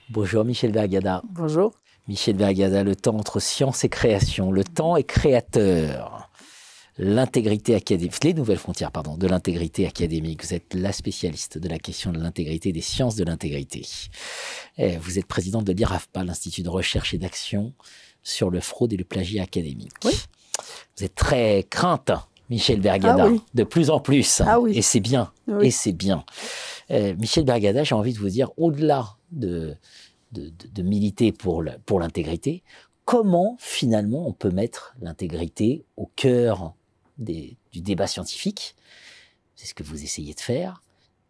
Bonjour Michel Vergada. Bonjour. Michel Vergada, le temps entre science et création, le temps est créateur. L'intégrité académique, les nouvelles frontières, pardon, de l'intégrité académique. Vous êtes la spécialiste de la question de l'intégrité, des sciences de l'intégrité. Et vous êtes présidente de l'IRAFPA, l'Institut de recherche et d'action sur le fraude et le plagiat académique. Oui. Vous êtes très crainte, Michel Vergada, oui. de plus en plus. Oui. Et c'est bien, oui. et c'est bien. Michel Vergada, j'ai envie de vous dire, au-delà de militer pour l'intégrité, comment finalement on peut mettre l'intégrité au cœur du débat scientifique? C'est ce que vous essayez de faire.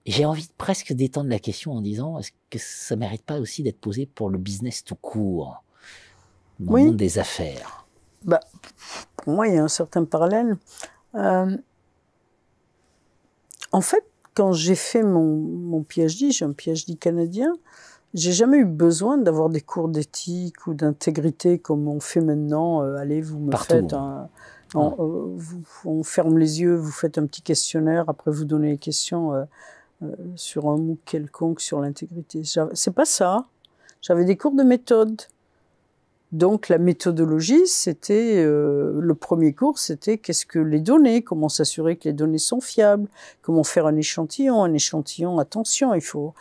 Et j'ai envie presque d'étendre la question en disant, est-ce que ça ne mérite pas aussi d'être posé pour le business tout court, dans le monde des affaires? Pour moi, il y a un certain parallèle. En fait, quand j'ai fait mon PhD, j'ai un PhD canadien, j'ai jamais eu besoin d'avoir des cours d'éthique ou d'intégrité comme on fait maintenant. Allez, vous me faites on ferme les yeux, vous faites un petit questionnaire, après vous donnez les questions sur un MOOC quelconque sur l'intégrité. C'est pas ça. J'avais des cours de méthode. Donc la méthodologie, c'était le premier cours, c'était qu'est-ce que les données, comment s'assurer que les données sont fiables, comment faire un échantillon, attention, il faut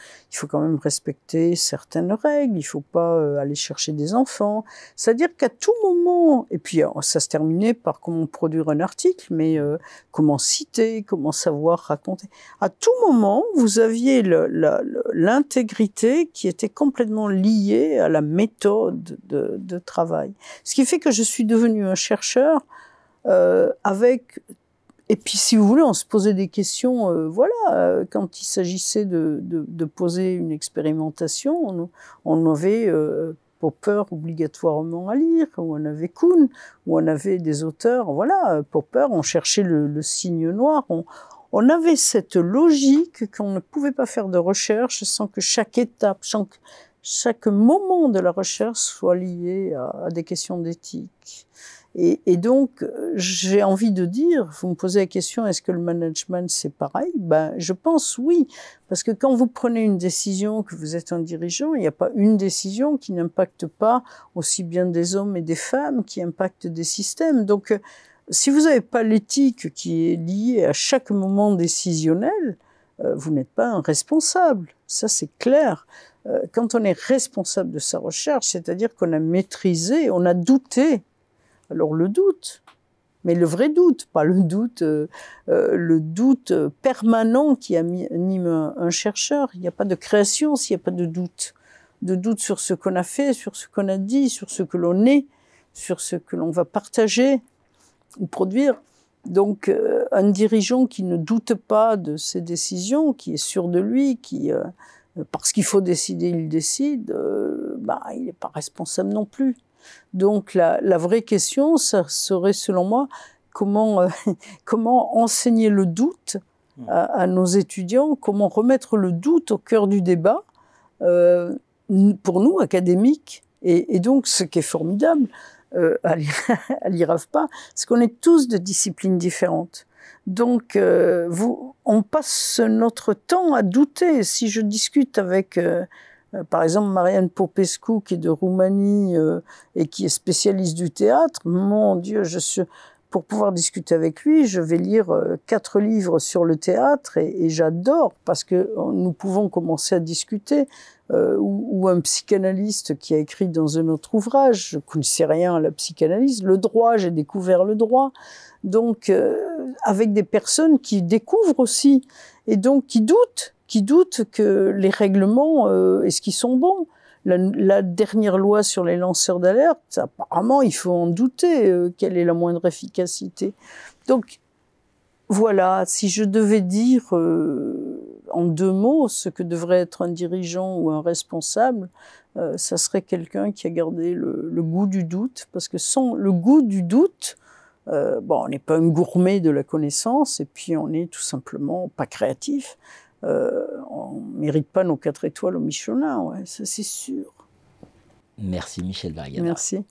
quand même respecter certaines règles, il faut pas aller chercher des enfants, c'est-à-dire qu'à tout moment, et puis ça se terminait par comment produire un article, mais comment citer, comment savoir raconter, à tout moment, vous aviez l'intégrité qui était complètement liée à la méthode de travail. Ce qui fait que je suis devenu un chercheur avec... Et puis, si vous voulez, on se posait des questions, quand il s'agissait de poser une expérimentation, on avait Popper obligatoirement à lire, ou on avait Kuhn, ou on avait des auteurs, Popper, on cherchait le signe noir, on avait cette logique qu'on ne pouvait pas faire de recherche sans que chaque étape, chaque moment de la recherche soit lié à des questions d'éthique. Et donc, j'ai envie de dire, vous me posez la question, est-ce que le management c'est pareil? Je pense oui, parce que quand vous prenez une décision, que vous êtes un dirigeant, il n'y a pas une décision qui n'impacte pas aussi bien des hommes et des femmes, qui impacte des systèmes. Donc, si vous n'avez pas l'éthique qui est liée à chaque moment décisionnel, vous n'êtes pas un responsable. Ça, c'est clair. Quand on est responsable de sa recherche, c'est-à-dire qu'on a maîtrisé, on a douté. Alors le doute, mais le vrai doute, pas le doute permanent qui anime un chercheur. Il n'y a pas de création s'il n'y a pas de doute. De doute sur ce qu'on a fait, sur ce qu'on a dit, sur ce que l'on est, sur ce que l'on va partager ou produire. Donc un dirigeant qui ne doute pas de ses décisions, qui est sûr de lui, parce qu'il faut décider, il décide, il n'est pas responsable non plus. Donc la vraie question, ça serait selon moi, comment enseigner le doute à nos étudiants, comment remettre le doute au cœur du débat, pour nous, académiques. Et donc ce qui est formidable à l'IRAFPA, c'est qu'on est tous de disciplines différentes. Donc, on passe notre temps à douter. Si je discute avec, par exemple, Marian Popescu, qui est de Roumanie et qui est spécialiste du théâtre, mon Dieu, pour pouvoir discuter avec lui, je vais lire 4 livres sur le théâtre et j'adore parce que nous pouvons commencer à discuter. Ou un psychanalyste qui a écrit dans un autre ouvrage, je ne connaissais rien à la psychanalyse, le droit, j'ai découvert le droit. Donc, avec des personnes qui découvrent aussi, et donc qui doutent que les règlements, est-ce qu'ils sont bons? La dernière loi sur les lanceurs d'alerte, apparemment, il faut en douter, quelle est la moindre efficacité. Donc, voilà, si je devais dire en 2 mots ce que devrait être un dirigeant ou un responsable, ça serait quelqu'un qui a gardé le goût du doute, parce que sans le goût du doute, on n'est pas un gourmet de la connaissance, et puis on n'est tout simplement pas créatif. On ne mérite pas nos 4 étoiles au Michelin, ça c'est sûr. Merci Michel Vergada. Merci.